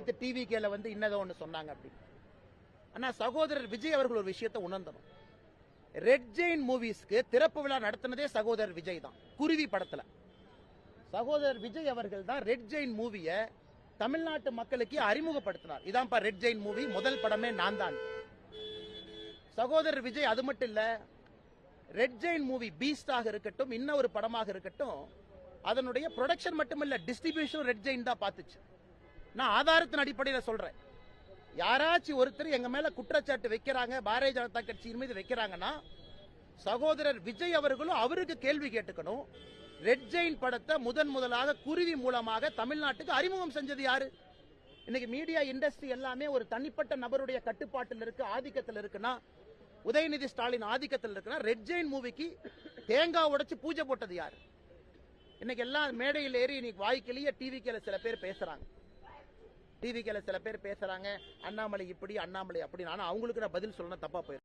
அடுத்து டிவி கேல வந்து இன்னதோ ஒன்று சொன்னாங்க அப்படி. ஆனா சகோதரர் விஜய் அவர்கள் ஒரு விஷயத்தை உணர்ந்தணும். ரெட் ஜெயின் மூவிஸ்க்கு திறப்பு விழா நடத்தினதே சகோதரர் விஜய் தான். குருவி படத்துல சகோதரர் விஜய் அவர்கள் தான் ரெட் ஜெயின் மூவிய தமிழ்நாட்டு மக்களுக்கு அறிமுகப்படுத்தினார். இதான்ப்பா ரெட் ஜெயின் மூவி, முதல் படமே நான் தான். சகோதரர் விஜய் அது மட்டும் இல்ல, ரெட் ஜெயின் மூவி பீஸ்டாக இருக்கட்டும், இன்னொரு படமாக இருக்கட்டும், அதனுடைய ப்ரொடக்ஷன் மட்டுமல்ல டிஸ்ட்ரிபியூஷன் ரெட் ஜெயின் தான் பார்த்துச்சு. நான் ஆதாரத்தின் அடிப்படையில் சொல்றேன். யாராச்சும் ஒருத்தர் எங்க மேல குற்றச்சாட்டு வைக்கிறாங்க, பாரதிய ஜனதா கட்சியின் மீது வைக்கிறாங்கன்னா, சகோதரர் விஜய் அவர்களும் அவருக்கு கேள்வி கேட்டுக்கணும். ரெட் ஜெயின் படத்தை முதலாக குருவி மூலமாக தமிழ்நாட்டுக்கு அறிமுகம் செஞ்சது யாரு? இன்னைக்கு மீடியா இண்டஸ்ட்ரி எல்லாமே ஒரு தனிப்பட்ட நபருடைய கட்டுப்பாட்டில் இருக்கு, ஆதிக்கத்தில் இருக்குன்னா, உதயநிதி ஸ்டாலின் ஆதிக்கத்தில் இருக்குன்னா, ரெட் ஜெயின் மூவிக்கு தேங்காய் உடைச்சு பூஜை போட்டது யாரு? இன்னைக்கு எல்லாம் மேடையில் ஏறி இன்னைக்கு வாய்க்கிலேயே டிவிக்கேல சில பேர் பேசுறாங்க. டிவிக்கேல சில பேர் பேசுறாங்க, அண்ணாமலை இப்படி அண்ணாமலை அப்படி. ஆனா அவங்களுக்கு நான் பதில் சொல்லணும், தப்பா போயிடும்.